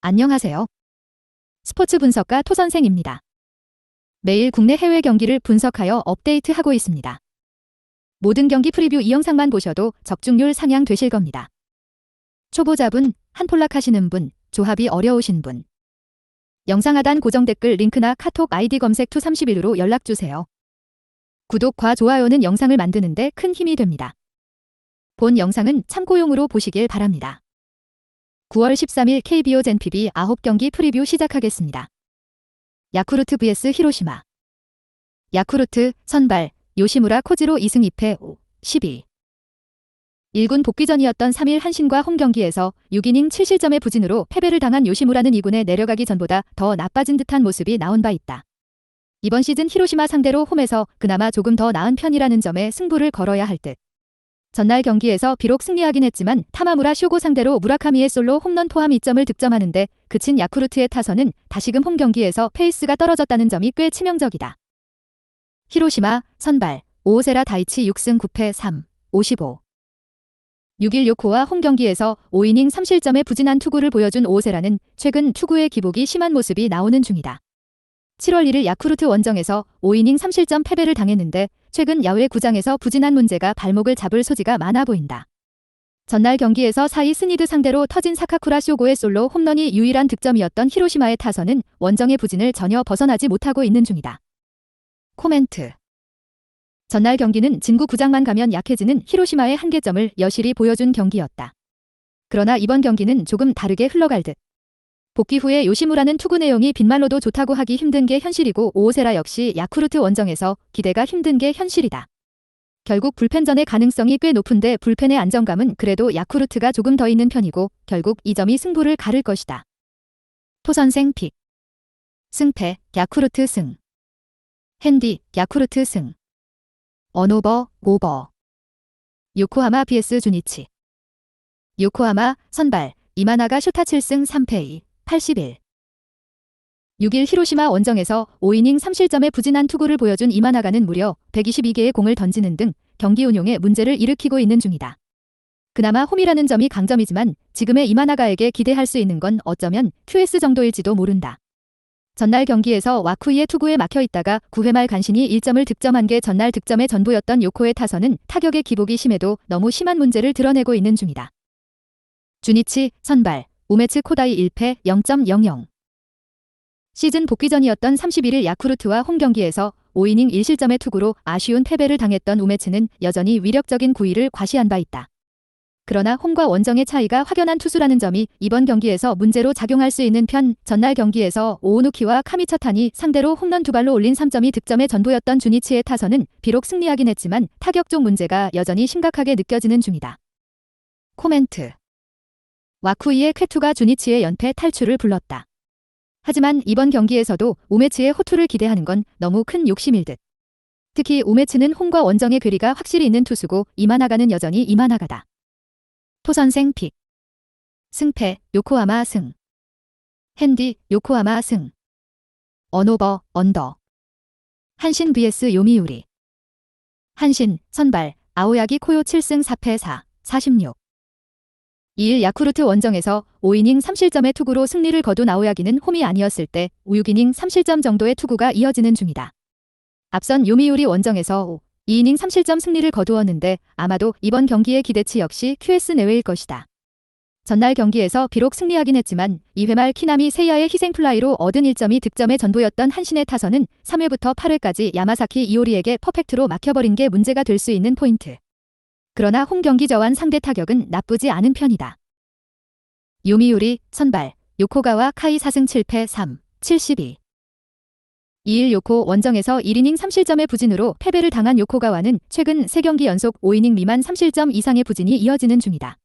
안녕하세요. 스포츠 분석가 토선생입니다. 매일 국내 해외 경기를 분석하여 업데이트하고 있습니다. 모든 경기 프리뷰 이 영상만 보셔도 적중률 상향되실 겁니다. 초보자분, 한폴락 하시는 분, 조합이 어려우신 분. 영상 하단 고정 댓글 링크나 카톡 아이디 검색 투31로 연락주세요. 구독과 좋아요는 영상을 만드는데 큰 힘이 됩니다. 본 영상은 참고용으로 보시길 바랍니다. 9월 13일 KBO 젠PB 9경기 프리뷰 시작하겠습니다. 야쿠르트 vs 히로시마. 야쿠르트 선발 요시무라 코지로 2승 2패 12. 1군 복귀전이었던 3일 한신과 홈경기에서 6이닝 7실점의 부진으로 패배를 당한 요시무라는 2군에 내려가기 전보다 더 나빠진 듯한 모습이 나온 바 있다. 이번 시즌 히로시마 상대로 홈에서 그나마 조금 더 나은 편이라는 점에 승부를 걸어야 할 듯. 전날 경기에서 비록 승리하긴 했지만 타마무라 쇼고 상대로 무라카미의 솔로 홈런 포함 2점을 득점하는데 그친 야쿠르트의 타선은 다시금 홈 경기에서 페이스가 떨어졌다는 점이 꽤 치명적이다. 히로시마 선발 오오세라 다이치 6승 9패 3, 55. 6일 요코와 홈 경기에서 5이닝 3실점의 부진한 투구를 보여준 오오세라는 최근 투구의 기복이 심한 모습이 나오는 중이다. 7월 1일 야쿠르트 원정에서 5이닝 3실점 패배를 당했는데 최근 야외 구장에서 부진한 문제가 발목을 잡을 소지가 많아 보인다. 전날 경기에서 사이 스니드 상대로 터진 사카쿠라 쇼고의 솔로 홈런이 유일한 득점이었던 히로시마의 타선은 원정의 부진을 전혀 벗어나지 못하고 있는 중이다. 코멘트. 전날 경기는 진구 구장만 가면 약해지는 히로시마의 한계점을 여실히 보여준 경기였다. 그러나 이번 경기는 조금 다르게 흘러갈 듯. 복귀 후에 요시무라는 투구 내용이 빈말로도 좋다고 하기 힘든 게 현실이고 오오세라 역시 야쿠르트 원정에서 기대가 힘든 게 현실이다. 결국 불펜전의 가능성이 꽤 높은데 불펜의 안정감은 그래도 야쿠르트가 조금 더 있는 편이고 결국 이 점이 승부를 가를 것이다. 토선생 픽. 승패 야쿠르트 승. 핸디 야쿠르트 승. 언오버 오버. 요코하마 vs 주니치. 요코하마 선발 이마나가 쇼타 7승 3패 2, 81. 6일 히로시마 원정에서 5이닝 3실점의 부진한 투구를 보여준 이마나가는 무려 122개의 공을 던지는 등 경기 운용에 문제를 일으키고 있는 중이다. 그나마 홈이라는 점이 강점이지만 지금의 이마나가에게 기대할 수 있는 건 어쩌면 QS 정도일지도 모른다. 전날 경기에서 와쿠이의 투구에 막혀있다가 9회 말 간신히 1점을 득점한 게 전날 득점의 전부였던 요코의 타선은 타격의 기복이 심해도 너무 심한 문제를 드러내고 있는 중이다. 주니치 선발 우메츠 코다이 1패 0.00. 시즌 복귀전이었던 31일 야쿠르트와 홈 경기에서 5이닝 1실점의 투구로 아쉬운 패배를 당했던 우메츠는 여전히 위력적인 구위를 과시한 바 있다. 그러나 홈과 원정의 차이가 확연한 투수라는 점이 이번 경기에서 문제로 작용할 수 있는 편. 전날 경기에서 오오누키와 카미차탄이 상대로 홈런 2발로 올린 3점이 득점의 전부였던 주니치의 타선은 비록 승리하긴 했지만 타격 쪽 문제가 여전히 심각하게 느껴지는 중이다. 코멘트. 와쿠이의 쾌투가 주니치의 연패 탈출을 불렀다. 하지만 이번 경기에서도 우메츠의 호투를 기대하는 건 너무 큰 욕심일 듯. 특히 우메츠는 홈과 원정의 괴리가 확실히 있는 투수고 이마나가는 여전히 이마나가다. 토선생 픽. 승패 요코하마 승. 핸디 요코하마 승. 언오버 언더. 한신 vs 요미우리. 한신 선발 아오야기 코요 7승 4패 4, 46. 2일 야쿠르트 원정에서 5이닝 3실점의 투구로 승리를 거둔 아오야기는 홈이 아니었을 때 6이닝 3실점 정도의 투구가 이어지는 중이다. 앞선 요미우리 원정에서 2이닝 3실점 승리를 거두었는데 아마도 이번 경기의 기대치 역시 QS 내외일 것이다. 전날 경기에서 비록 승리하긴 했지만 2회 말 키나미 세이아의 희생플라이로 얻은 1점이 득점의 전부였던 한신의 타선은 3회부터 8회까지 야마사키 이오리에게 퍼펙트로 막혀버린 게 문제가 될 수 있는 포인트. 그러나 홈 경기 저완 상대 타격은 나쁘지 않은 편이다. 요미우리 선발 요코가와 카이 4승 7패 3, 72. 2일 요코 원정에서 1이닝 3실점의 부진으로 패배를 당한 요코가와는 최근 3경기 연속 5이닝 미만 3실점 이상의 부진이 이어지는 중이다.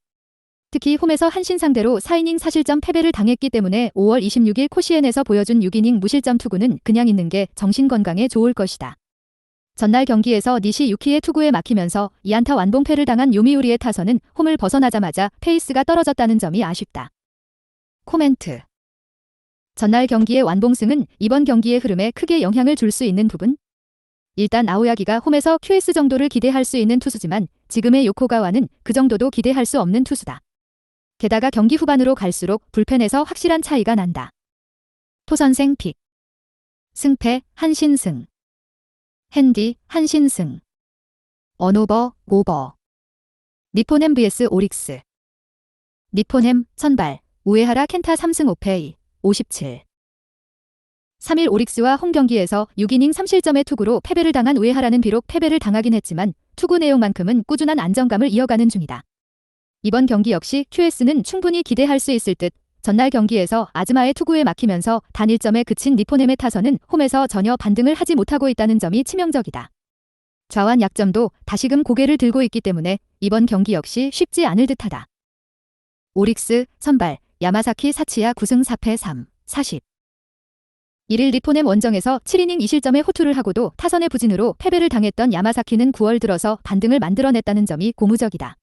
특히 홈에서 한신 상대로 4이닝 4실점 패배를 당했기 때문에 5월 26일 코시엔에서 보여준 6이닝 무실점 투구는 그냥 있는 게 정신 건강에 좋을 것이다. 전날 경기에서 니시 유키의 투구에 막히면서 2안타 완봉패를 당한 요미우리의 타선은 홈을 벗어나자마자 페이스가 떨어졌다는 점이 아쉽다. 코멘트. 전날 경기의 완봉승은 이번 경기의 흐름에 크게 영향을 줄 수 있는 부분? 일단 아오야기가 홈에서 QS 정도를 기대할 수 있는 투수지만 지금의 요코가와는 그 정도도 기대할 수 없는 투수다. 게다가 경기 후반으로 갈수록 불펜에서 확실한 차이가 난다. 토선생 픽. 승패 한신승. 핸디 한신승. 언오버 오버. 니폰햄 vs 오릭스. 니폰햄 선발 우에하라 켄타 3승 5패 57. 3일 오릭스와 홈경기에서 6이닝 3실점의 투구로 패배를 당한 우에하라는 비록 패배를 당하긴 했지만 투구 내용만큼은 꾸준한 안정감을 이어가는 중이다. 이번 경기 역시 QS는 충분히 기대할 수 있을 듯 전날 경기에서 아즈마의 투구에 막히면서 단 1점에 그친 니폰햄의 타선은 홈에서 전혀 반등을 하지 못하고 있다는 점이 치명적이다. 좌완 약점도 다시금 고개를 들고 있기 때문에 이번 경기 역시 쉽지 않을 듯하다. 오릭스 선발 야마사키 사치야 9승 4패 3, 40. 1일 니폰햄 원정에서 7이닝 2실점의 호투를 하고도 타선의 부진으로 패배를 당했던 야마사키는 9월 들어서 반등을 만들어냈다는 점이 고무적이다.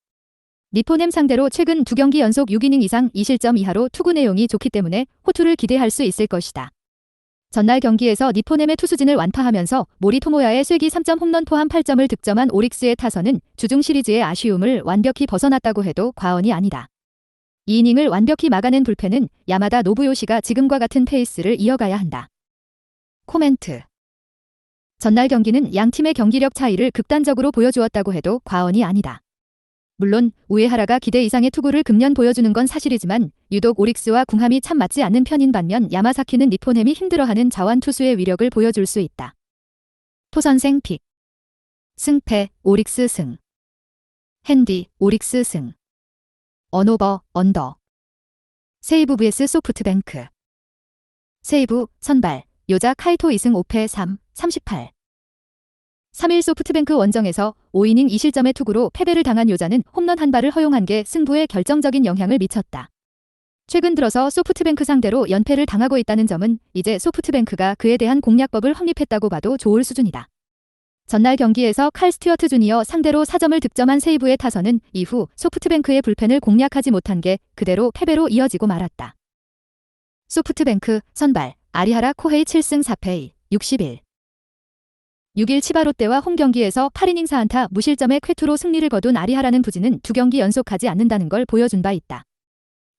니폰햄 상대로 최근 2경기 연속 6이닝 이상 2실점 이하로 투구 내용이 좋기 때문에 호투를 기대할 수 있을 것이다. 전날 경기에서 니폰햄의 투수진을 완파하면서 모리토모야의 쐐기 3점 홈런 포함 8점을 득점한 오릭스의 타선은 주중 시리즈의 아쉬움을 완벽히 벗어났다고 해도 과언이 아니다. 2이닝을 완벽히 막아낸 불펜은 야마다 노부요시가 지금과 같은 페이스를 이어가야 한다. 코멘트. 전날 경기는 양 팀의 경기력 차이를 극단적으로 보여주었다고 해도 과언이 아니다. 물론 우에하라가 기대 이상의 투구를 금년 보여주는 건 사실이지만 유독 오릭스와 궁합이 참 맞지 않는 편인 반면 야마사키는 니폰햄이 힘들어하는 자완 투수의 위력을 보여줄 수 있다. 토선생 픽. 승패 오릭스 승. 핸디 오릭스 승. 언오버 언더. 세이브 vs 소프트뱅크. 세이브 선발 요자 카이토 2승 5패 3, 38. 3일 소프트뱅크 원정에서 5이닝 2실점의 투구로 패배를 당한 요자는 홈런 한 발을 허용한 게 승부에 결정적인 영향을 미쳤다. 최근 들어서 소프트뱅크 상대로 연패를 당하고 있다는 점은 이제 소프트뱅크가 그에 대한 공략법을 확립했다고 봐도 좋을 수준이다. 전날 경기에서 칼 스튜어트 주니어 상대로 4점을 득점한 세이브의 타선은 이후 소프트뱅크의 불펜을 공략하지 못한 게 그대로 패배로 이어지고 말았다. 소프트뱅크 선발 아리하라 코헤이 7승 4패 61. 6일 치바 롯데와 홈경기에서 8이닝 4안타 무실점의 쾌투로 승리를 거둔 아리하라는 부진은 2경기 연속 가지 않는다는 걸 보여준 바 있다.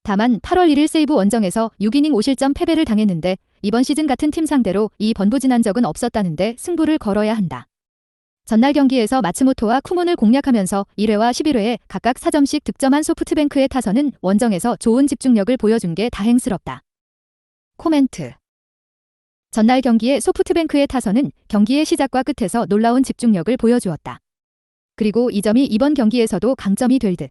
다만 8월 1일 세이브 원정에서 6이닝 5실점 패배를 당했는데 이번 시즌 같은 팀 상대로 이 번부진한 적은 없었다는데 승부를 걸어야 한다. 전날 경기에서 마츠모토와 쿠몬을 공략하면서 1회와 11회에 각각 4점씩 득점한 소프트뱅크의 타선은 원정에서 좋은 집중력을 보여준 게 다행스럽다. 코멘트. 전날 경기의 소프트뱅크의 타선은 경기의 시작과 끝에서 놀라운 집중력을 보여주었다. 그리고 이 점이 이번 경기에서도 강점이 될 듯.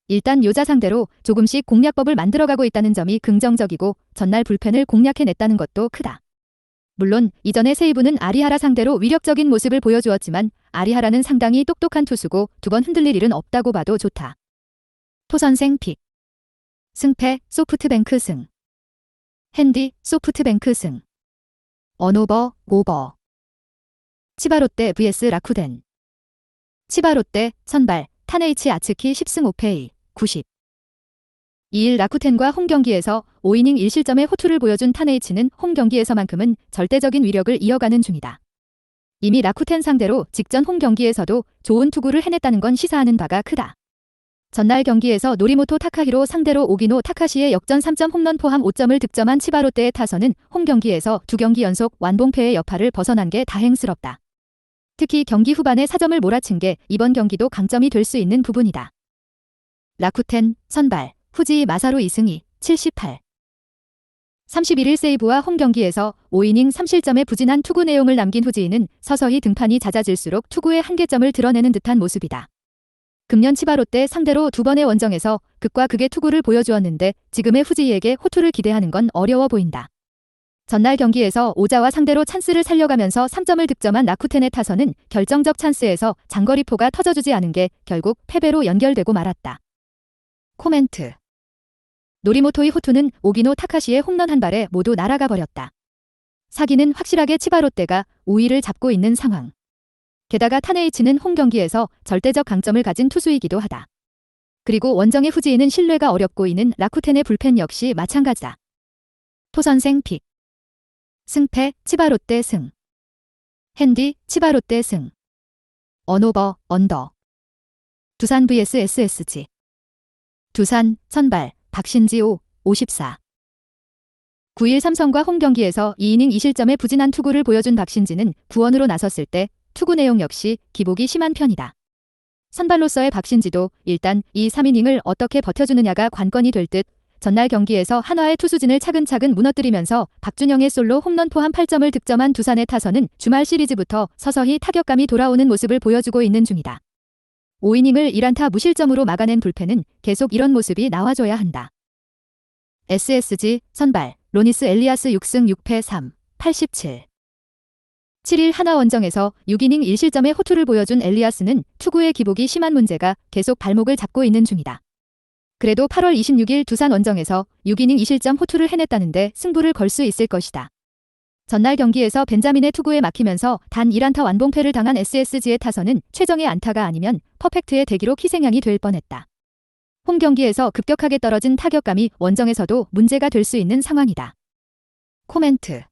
일단 요자 상대로 조금씩 공략법을 만들어가고 있다는 점이 긍정적이고 전날 불펜을 공략해냈다는 것도 크다. 물론 이전에 세이브는 아리하라 상대로 위력적인 모습을 보여주었지만 아리하라는 상당히 똑똑한 투수고 두 번 흔들릴 일은 없다고 봐도 좋다. 토선생 픽. 승패 소프트뱅크 승. 핸디 소프트뱅크 승. 언오버 오버. 치바롯데 vs 라쿠덴. 치바롯데 선발 타네이치 아츠키 10승 5패 90. 2일 라쿠텐과 홈경기에서 5이닝 1실점의 호투를 보여준 타네이치는 홈경기에서만큼은 절대적인 위력을 이어가는 중이다. 이미 라쿠텐 상대로 직전 홈경기에서도 좋은 투구를 해냈다는 건 시사하는 바가 크다. 전날 경기에서 노리모토 타카히로 상대로 오기노 타카시의 역전 3점 홈런 포함 5점을 득점한 치바롯데의 타선은 홈경기에서 2경기 연속 완봉패의 여파를 벗어난 게 다행스럽다. 특히 경기 후반에 4점을 몰아친 게 이번 경기도 강점이 될 수 있는 부분이다. 라쿠텐 선발 후지 마사루 2승 2, 78. 31일 세이브와 홈경기에서 5이닝 3실점의 부진한 투구 내용을 남긴 후지인은 서서히 등판이 잦아질수록 투구의 한계점을 드러내는 듯한 모습이다. 금년 치바롯데 상대로 2번의 원정에서 극과 극의 투구를 보여주었는데 지금의 후지이에게 호투를 기대하는 건 어려워 보인다. 전날 경기에서 오자와 상대로 찬스를 살려가면서 3점을 득점한 라쿠텐의 타선은 결정적 찬스에서 장거리포가 터져주지 않은 게 결국 패배로 연결되고 말았다. 코멘트. 노리모토의 호투는 오기노 타카시의 홈런 한 발에 모두 날아가 버렸다. 사기는 확실하게 치바롯데가 우위를 잡고 있는 상황. 게다가 타네이치는 홈경기에서 절대적 강점을 가진 투수이기도 하다. 그리고 원정의 후지인은 신뢰가 어렵고 있는 라쿠텐의 불펜 역시 마찬가지다. 토선생 픽. 승패 치바롯데 승. 핸디 치바롯데 승. 언오버 언더. 두산 vs SSG. 두산, 선발, 박신지 54. 9일 삼성과 홈 경기에서 2이닝 2실점의 부진한 투구를 보여준 박신지는 구원으로 나섰을 때 투구 내용 역시 기복이 심한 편이다. 선발로서의 박신지도 일단 이 3이닝을 어떻게 버텨주느냐가 관건이 될 듯 전날 경기에서 한화의 투수진을 차근차근 무너뜨리면서 박준영의 솔로 홈런 포함 8점을 득점한 두산의 타선은 주말 시리즈부터 서서히 타격감이 돌아오는 모습을 보여주고 있는 중이다. 5이닝을 1안타 무실점으로 막아낸 불펜은 계속 이런 모습이 나와줘야 한다. SSG 선발 로니스 엘리아스 6승 6패 3, 87. 7일 하나 원정에서 6이닝 1실점의 호투를 보여준 엘리아스는 투구의 기복이 심한 문제가 계속 발목을 잡고 있는 중이다. 그래도 8월 26일 두산 원정에서 6이닝 2실점 호투를 해냈다는데 승부를 걸 수 있을 것이다. 전날 경기에서 벤자민의 투구에 막히면서 단 1안타 완봉패를 당한 SSG의 타선은 최정의 안타가 아니면 퍼펙트의 대기록 희생양이 될 뻔했다. 홈 경기에서 급격하게 떨어진 타격감이 원정에서도 문제가 될 수 있는 상황이다. 코멘트.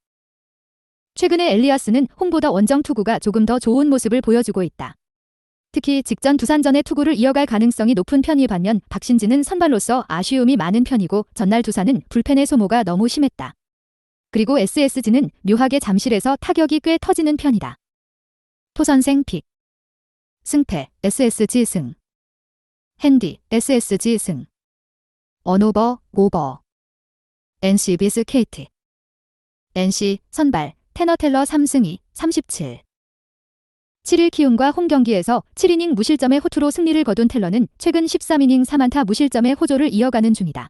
최근에 엘리아스는 홈보다 원정 투구가 조금 더 좋은 모습을 보여주고 있다. 특히 직전 두산전의 투구를 이어갈 가능성이 높은 편이 반면 박신지는 선발로서 아쉬움이 많은 편이고 전날 두산은 불펜의 소모가 너무 심했다. 그리고 SSG는 묘하게 잠실에서 타격이 꽤 터지는 편이다. 토선생 픽. 승패 SSG 승. 핸디 SSG 승. 언오버 오버. NC 비스 KT. NC 선발 테너 텔러 3승 2, 37. 7일 키움과 홈 경기에서 7이닝 무실점의 호투로 승리를 거둔 텔러는 최근 13이닝 3안타 무실점의 호조를 이어가는 중이다.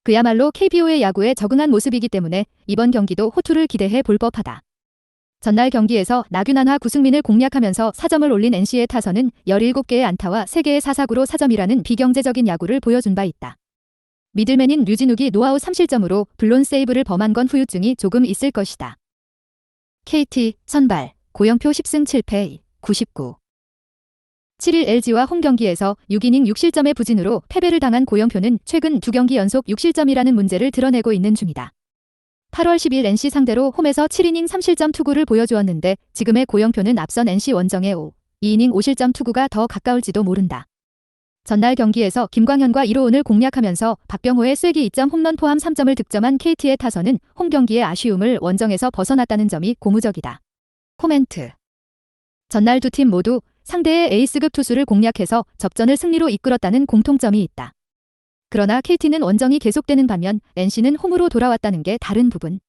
그야말로 KBO의 야구에 적응한 모습이기 때문에 이번 경기도 호투를 기대해 볼 법하다. 전날 경기에서 나균안화 구승민을 공략하면서 4점을 올린 NC의 타선은 17개의 안타와 3개의 사사구로 4점이라는 비경제적인 야구를 보여준 바 있다. 미들맨인 류진욱이 노아웃 3실점으로 블론 세이브를 범한 건 후유증이 조금 있을 것이다. KT 선발 고영표 10승 7패 99. 7일 LG와 홈 경기에서 6이닝 6실점의 부진으로 패배를 당한 고영표는 최근 2경기 연속 6실점이라는 문제를 드러내고 있는 중이다. 8월 10일 NC 상대로 홈에서 7이닝 3실점 투구를 보여주었는데 지금의 고영표는 앞선 NC 원정의 2이닝 5실점 투구가 더 가까울지도 모른다. 전날 경기에서 김광현과 1호원을 공략하면서 박병호의 쐐기 2점 홈런 포함 3점을 득점한 KT의 타선은 홈 경기의 아쉬움을 원정에서 벗어났다는 점이 고무적이다. 코멘트. 전날 두 팀 모두 상대의 에이스급 투수를 공략해서 접전을 승리로 이끌었다는 공통점이 있다. 그러나 KT는 원정이 계속되는 반면 NC는 홈으로 돌아왔다는 게 다른 부분.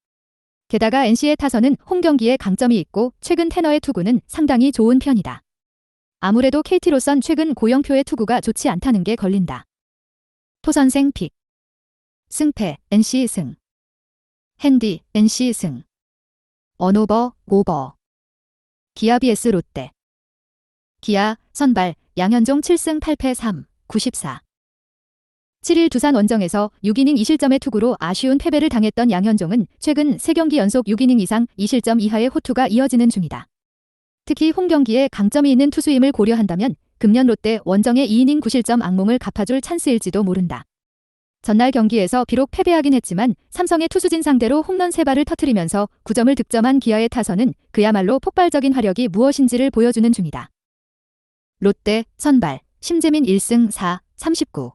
게다가 NC의 타선은 홈 경기에 강점이 있고 최근 테너의 투구는 상당히 좋은 편이다. 아무래도 KT로선 최근 고영표의 투구가 좋지 않다는 게 걸린다. 토선생 픽. 승패 NC 승. 핸디 NC 승. 언오버 오버. 기아 vs 롯데. 기아 선발 양현종 7승 8패 3, 94. 7일 두산 원정에서 6이닝 2실점의 투구로 아쉬운 패배를 당했던 양현종은 최근 3경기 연속 6이닝 이상 2실점 이하의 호투가 이어지는 중이다. 특히 홈 경기에 강점이 있는 투수임을 고려한다면 금년 롯데 원정의 2이닝 9실점 악몽을 갚아줄 찬스일지도 모른다. 전날 경기에서 비록 패배하긴 했지만 삼성의 투수진 상대로 홈런 3발을 터뜨리면서 9점을 득점한 기아의 타선은 그야말로 폭발적인 화력이 무엇인지를 보여주는 중이다. 롯데 선발 심재민 1승 4, 39.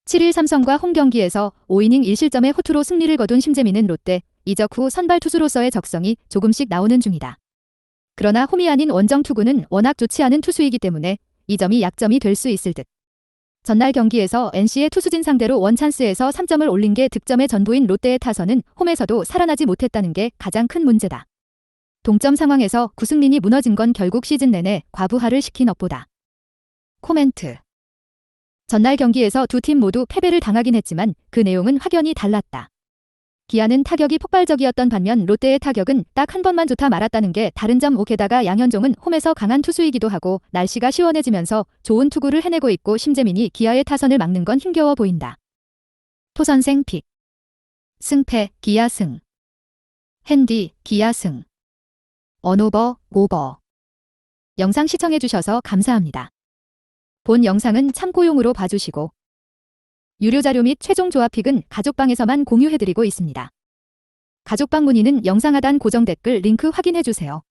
7일 삼성과 홈 경기에서 5이닝 1실점의 호투로 승리를 거둔 심재민은 롯데 이적 후 선발 투수로서의 적성이 조금씩 나오는 중이다. 그러나 홈이 아닌 원정 투구는 워낙 좋지 않은 투수이기 때문에 이 점이 약점이 될 수 있을 듯. 전날 경기에서 NC의 투수진 상대로 원찬스에서 3점을 올린 게 득점의 전부인 롯데의 타선은 홈에서도 살아나지 못했다는 게 가장 큰 문제다. 동점 상황에서 구승민이 무너진 건 결국 시즌 내내 과부하를 시킨 업보다. 코멘트. 전날 경기에서 두 팀 모두 패배를 당하긴 했지만 그 내용은 확연히 달랐다. 기아는 타격이 폭발적이었던 반면 롯데의 타격은 딱 한 번만 좋다 말았다는 게 다른 점. 게다가 양현종은 홈에서 강한 투수이기도 하고 날씨가 시원해지면서 좋은 투구를 해내고 있고 심재민이 기아의 타선을 막는 건 힘겨워 보인다. 토선생 픽. 승패 기아 승. 핸디 기아 승. 언오버 오버. 영상 시청해주셔서 감사합니다. 본 영상은 참고용으로 봐주시고 유료 자료 및 최종 조합픽은 가족방에서만 공유해드리고 있습니다. 가족방 문의는 영상 하단 고정 댓글 링크 확인해주세요.